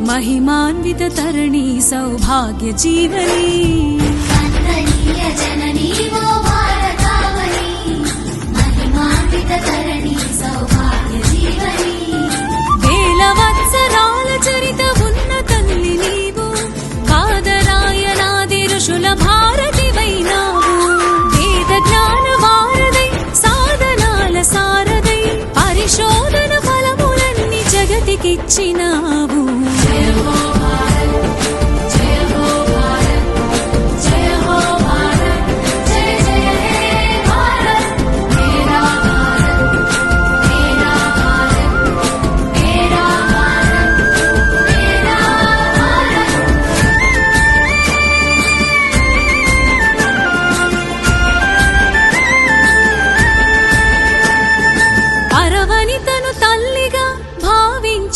महिमान्वित तरणि सौभाग्य जीवनी जननी वो भारतावनी महिमान्वित तरणि सौभाग्य जीवनी वेल वत्सराल चरित उन्न तल्लि नीवु कादरायनादि ऋषुल भारति वैनावु वेद ज्ञान वारदै साधनाल सारदै परिशोधन फलमुलन्नि जगतिकिच्चिनावु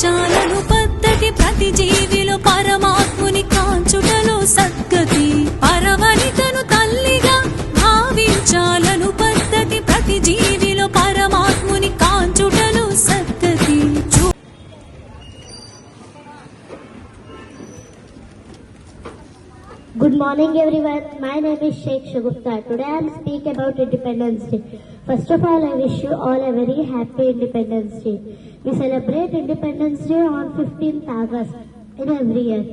చాలను పద్ధతి ప్రతి జీవిలో పరమాత్ముని కాంచుటలో సద్గతి పరవనితను తల్లిగా భావించాలను పద్ధతి ప్రతి జీవిలో పరమాత్ముని కాంచుటలో సద్గతి. Good morning everyone. My name is Sheikh Shagufta. Today I will speak about Independence Day. First of all, I wish you all a very happy Independence Day. We celebrate Independence Day on 15th August in every year.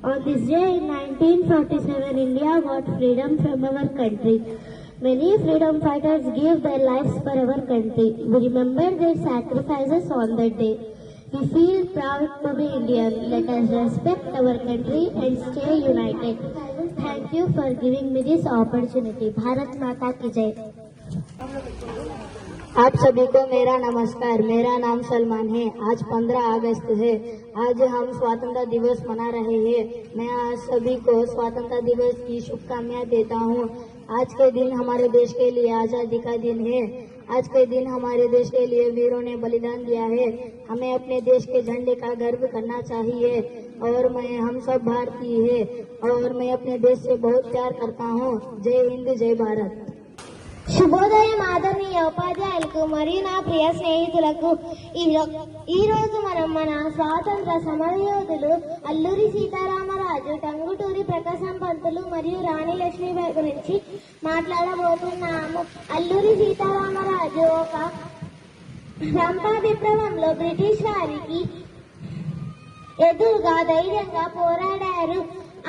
On this day in 1947, India got freedom from our country. Many freedom fighters gave their lives for our country. We remember their sacrifices on that day. We feel proud to be Indian. Let us respect our country and stay united. Thank you for giving me this opportunity. Bharat Mata ki Jai. आप सभी को मेरा नमस्कार। मेरा नाम सलमान है। आज 15 अगस्त है। आज हम स्वतंत्रता दिवस मना रहे हैं। मैं आज सभी को स्वतंत्रता दिवस की शुभकामनाएं देता हूँ। आज के दिन हमारे देश के लिए आजादी का दिन है। आज के दिन हमारे देश के लिए वीरों ने बलिदान दिया है। हमें अपने देश के झंडे का गर्व करना चाहिए और हम सब भारतीय है और मैं अपने देश से बहुत प्यार करता हूँ। जय हिंद, जय भारत। శుభోదయం ఆదరణీయ ఉపాధ్యాయులకు మరియు నా ప్రియ స్నేహితులకు ఈ రోజు మనం మన స్వాతంత్ర సమరయోధులు అల్లూరి సీతారామరాజు, టంగుటూరి ప్రకాశం పంతులు మరియు రాణి లక్ష్మీబాయి గురించి మాట్లాడబోతున్నాము. అల్లూరి సీతారామరాజు ఒక రంపా విప్లవంలో బ్రిటిష్ వారికి ఎదురుగా ధైర్యంగా పోరాడారు.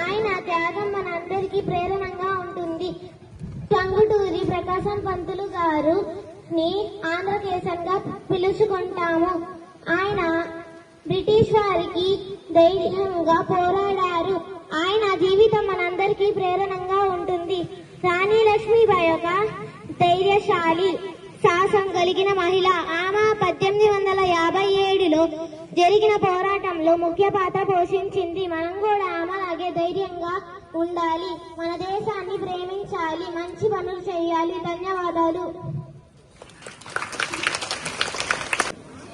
ఆయన త్యాగం మనందరికీ ప్రేరణగా ఉంటుంది. టంగుటూరి ప్రకాశం పంతులు గారు ని ఆంధ్రకేశంగా పిలుచుకుంటాము. ఆయన బ్రిటిష్ వారికి ధైర్యంగా పోరాడారు. ఆయన జీవితం మనందరికీ ప్రేరణగా ఉంటుంది. రాణి లక్ష్మీబాయి ఒక ధైర్యశాలి, సాహసం కలిగిన మహిళ. ఆమె 1857లో జరిగిన పోరాటంలో ముఖ్య పాత్ర పోషించింది. మనం కూడా ఆమెలాగే ధైర్యంగా ఉండాలి. మన దేశాన్ని ప్రేమించాలి, మంచి పనులు చేయాలి. ధన్యవాదాలు.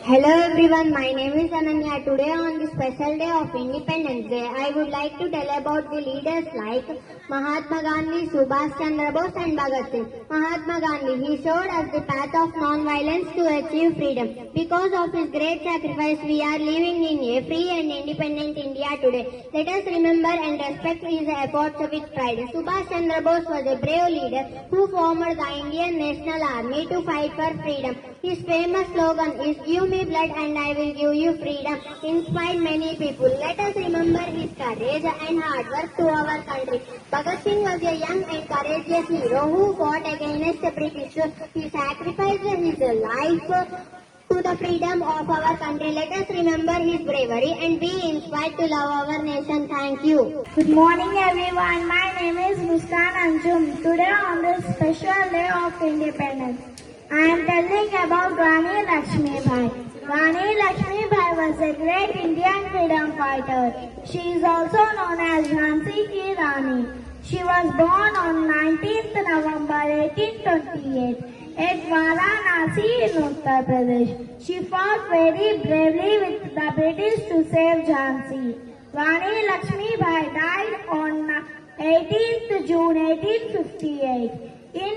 Hello everyone, my name is Ananya. Today on the special day of Independence Day, I would like to tell about the leaders like Mahatma Gandhi, Subhash Chandra Bose and Bhagat Singh. Mahatma Gandhi, he showed us the path of non-violence to achieve freedom. Because of his great sacrifice, we are living in a free and independent India today. Let us remember and respect his efforts with pride. Subhash Chandra Bose was a brave leader who formed the Indian National Army to fight for freedom. His famous slogan is "Give me blood and I will give you freedom" inspired many people. Let us remember his courage and hard work to our country. Bhagat Singh was a young and courageous hero who fought against the British. He sacrificed his life to the freedom of our country. Let us remember his bravery and be inspired to love our nation. Thank you. Good morning everyone. My name is Muskan Anjum. Today on this special day of independence, I am telling about Rani Lakshmibai. Rani Lakshmibai was a great Indian freedom fighter. She is also known as Jhansi Ki Rani. She was born on 19th November 1828 at Varanasi in Uttar Pradesh. She fought very bravely with the British to save Jhansi. Rani Lakshmibai died on 18th June 1858 in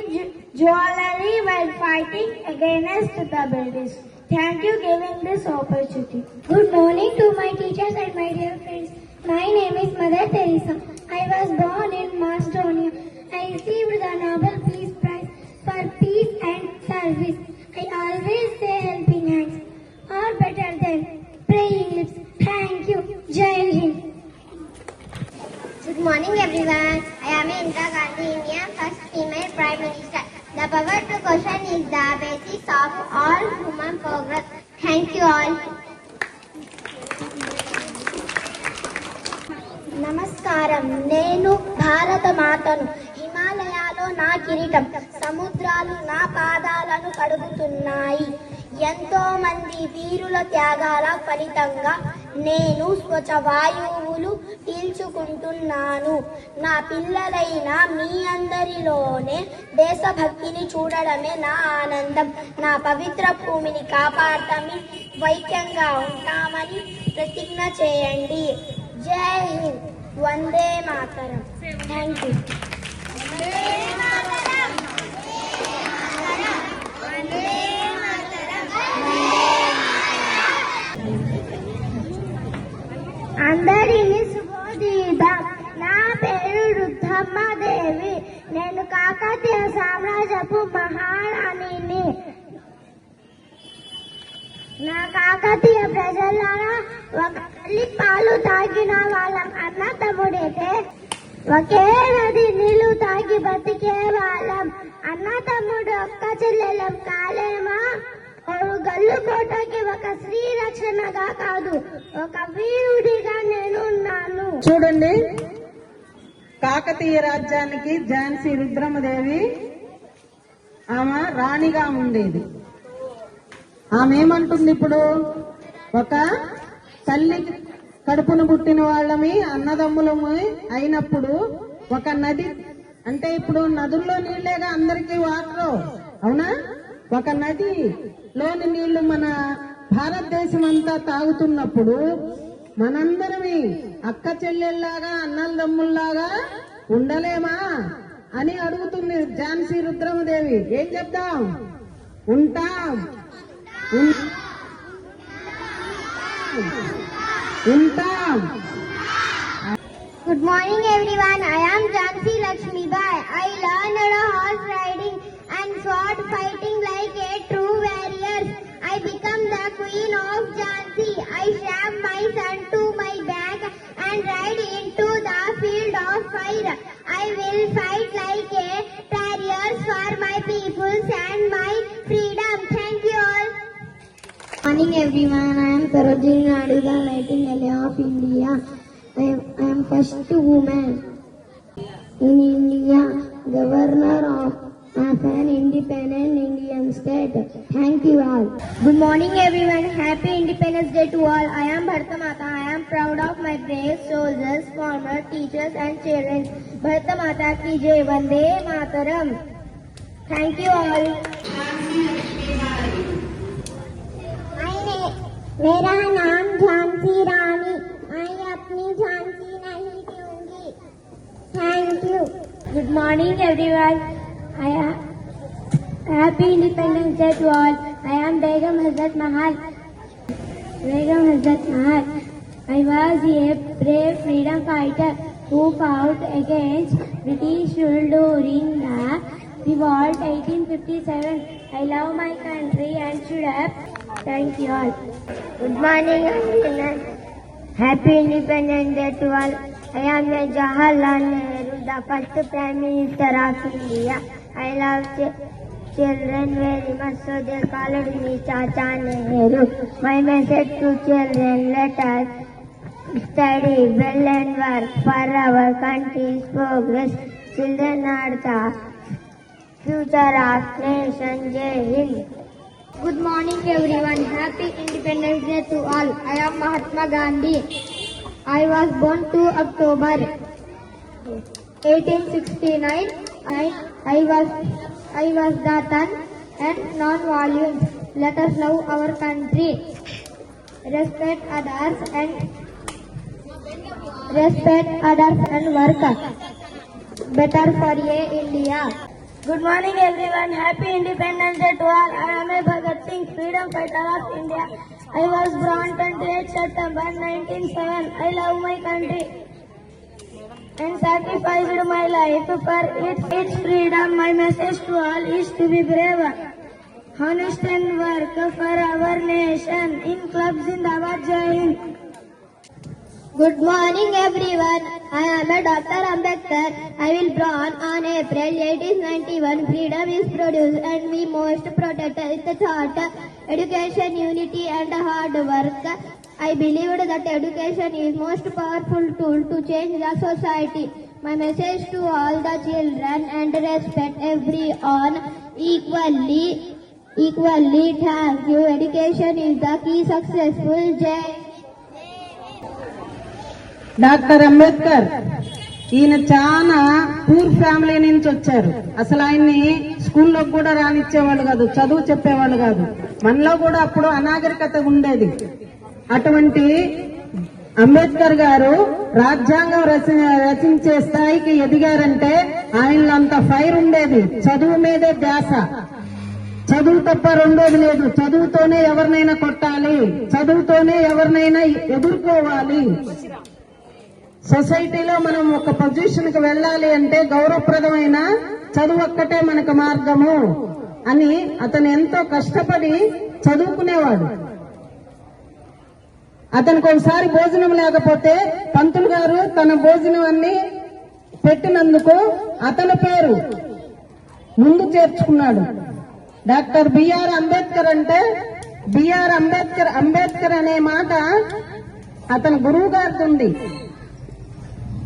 Jewelry while fighting against the British. Thank you for giving this opportunity. Good morning to my teachers and my dear friends. My name is Mother Teresa. I was born in Macedonia. I received the Nobel Peace Prize for peace and service. I always say helping hands are better than praying lips. Thank you. Jai Hind. Good morning everyone. I am Indira Gandhi, India's first female Prime Minister. The power to question is the basis of all human progress. Thank you all. నమస్కారం. నేను భారత మాతను. హిమాలయాలో నా కిరీటం, సముద్రాలు నా పాదాలను కడుగుతున్నాయి. ఎంతో మంది వీరుల త్యాగాల ఫలితంగా నేను స్వచ్ఛ వాయువులు పీల్చుకుంటున్నాను. నా పిల్లలైన మీ అందరిలోనే దేశభక్తిని చూడడమే నా ఆనందం. నా పవిత్ర భూమిని కాపాడతామని, వైక్యంగా ఉంటామని ప్రతిజ్ఞ చేయండి. జై హింద్. వందే మాతరం. Thank you. అందరినీ శుభోదయం. నా పేరు రుద్రమ్మ దేవి. నేను కాకతీయ సామ్రాజ్యపు మహారాణిని. నా కాకతీయ ప్రజలారా, ఒక తల్లి పాలు తాగిన వాళ్ళం అన్న తమ్ముడైతే ఒకే నది నీళ్లు తాగి బతికే వాళ్ళం. అన్న తమ్ముడు ఒక్క చెల్లెలం కాలేమా? గల్లు కోటకి ఒక స్త్రీ రక్షణగా కాదు, ఒక వీరుడిగా నేను ఉన్నాను. చూడండి, కాకతీయ రాజ్యానికి ఝాన్సీ రుద్రమదేవి ఆమె రాణిగా ఉండేది. ఆమె ఏమంటుంది ఇప్పుడు? ఒక తల్లి కడుపును పుట్టిన వాళ్ళమి, అన్నదమ్ములమి అయినప్పుడు ఒక నది, అంటే ఇప్పుడు నదుల్లో నీళ్లేగా అందరికీ వాటర్, అవునా? ఒక నదిలోని నీళ్లు మన భారతదేశం అంతా తాగుతున్నప్పుడు మనందరమి అక్క చెల్లెల్లాగా, అన్నదమ్ముల్లాగా ఉండలేమా అని అడుగుతుంది ఝాన్సీ రుద్రమదేవి. ఏం చెప్తాం? ఉంటాం. Good morning everyone. I am Jhansi Lakshmibai. I learned horse riding and sword fighting like a true warrior. I become the queen of Jhansi. I strap my son to my back and ride into the field of fire. I will fight like a warrior for my people and my freedom. Thank you all. Morning everyone. I am Sarojini Naidu, the Nightingale of India. I am first woman in India, governor of an independent Indian state. Thank you all. Good morning everyone. Happy Independence Day to all. I am Bharata Mata. I am proud of my brave soldiers, farmers, teachers and children. Bharata Mata ki jai. Vande Mataram. Thank you all. मेरा नाम झांसी रानी. मैं अपनी झांसी नहीं दूंगी. Thank you. Good morning everyone. Happy Independence Day to all. I am Begum Hazrat Mahal. I was a brave freedom fighter who fought against British rule during the revolt 1857. I love my country and should have. Thank you all. Good morning everyone. Happy Independence Day to all. I am Jawaharlal Nehru, the first Prime Minister of India. I love children very much, so they called me Chacha Nehru. My message to children: let us study well and work for our country's progress. Children are the future of nation. Jai Hind. Good morning everyone. Happy Independence Day to all. I am Mahatma Gandhi. I was born 2 October 1869. I was the son and non-violent. Let us love our country, respect others and work better for India. Good morning everyone. Happy Independence Day to all. I am a Bhagat Singh, freedom fighter of India. I was born 28 September 1907. I love my country and sacrificed my life for its freedom. My message to all is to be brave, honest and work for our nation. In clubs Zindabad, Jai Hind. Good morning everyone. I am a Dr. Ambedkar. I will born on April 1891. Freedom is produced and we must protect the thought, education, unity and hard work. I believed that education is most powerful tool to change the society. My message to all the children and respect everyone equally. Thank you. Education is the key successful. Jai. Doctor Ambedkar ఈయన చాలా poor family నుంచి వచ్చారు. అసలు ఆయన్ని స్కూల్లో కూడా రానిచ్చేవాళ్ళు కాదు, చదువు చెప్పేవాళ్ళు కాదు. మనలో కూడా అప్పుడు అనాగరికత ఉండేది. అటువంటి అంబేద్కర్ గారు రాజ్యాంగం రచించే స్థాయికి ఎదిగారంటే ఆయనలో అంత ఫైర్ ఉండేది. చదువు మీదే ధ్యాస. చదువు తప్ప రెండోది లేదు. చదువుతోనే ఎవరినైనా కొట్టాలి, చదువుతోనే ఎవరినైనా ఎదుర్కోవాలి. సొసైటీలో మనం ఒక పొజిషన్ కి వెళ్ళాలి అంటే గౌరవప్రదమైన చదువు ఒక్కటే మనకు మార్గము అని అతను ఎంతో కష్టపడి చదువుకునేవాడు. అతనికి ఒకసారి భోజనం లేకపోతే పంతులు గారు తన భోజనం అన్ని పెట్టినందుకు అతని పేరు ముందు చేర్చుకున్నాడు. డాక్టర్ బిఆర్ అంబేద్కర్ అంటే బిఆర్ అంబేద్కర్ అనే మాట అతని గురువు గారిది ఉంది.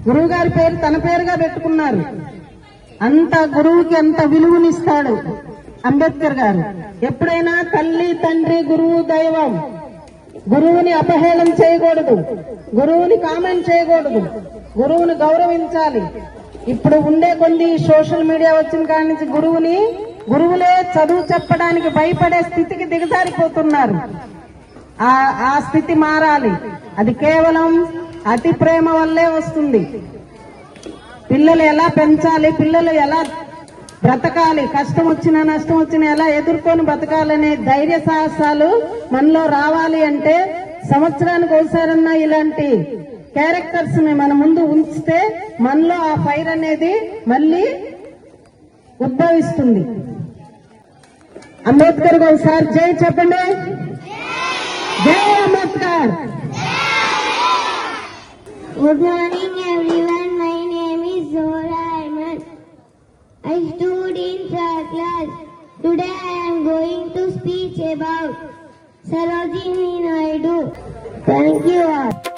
గురువు గారి పేరు తన పేరుగా పెట్టుకున్నారు. అంత గురువుకి ఎంత విలువనిస్తాడు అంబేద్కర్ గారు. ఎప్పుడైనా తల్లి, తండ్రి, గురువు, దైవం. గురువుని అపహేళన చేయకూడదు, గురువుని కామెంట్ చేయకూడదు, గురువుని గౌరవించాలి. ఇప్పుడు ఉండే కొన్ని సోషల్ మీడియా వచ్చిన కాడి నుంచి గురువులే చదువు చెప్పడానికి భయపడే స్థితికి దిగజారిపోతున్నారు. ఆ స్థితి మారాలి. అది కేవలం అతి ప్రేమ వల్లే వస్తుంది. పిల్లలు ఎలా పెంచాలి, పిల్లలు ఎలా బ్రతకాలి, కష్టం వచ్చినా నష్టం వచ్చినా ఎలా ఎదుర్కొని బతకాలనే ధైర్య సాహసాలు మనలో రావాలి అంటే సంవత్సరానికి ఒకసారన్నా ఇలాంటి క్యారెక్టర్స్ ని మన ముందు ఉంచితే మనలో ఆ ఫైర్ అనేది మళ్ళీ ఉద్భవిస్తుంది. అంబేద్కర్ ఒకసారి జై చెప్పండి. జై Ambedkar. Good morning everyone. My name is Zohra Ahmed. I stood in third class. Today I am going to speak about Sarojini Naidu. Thank you all.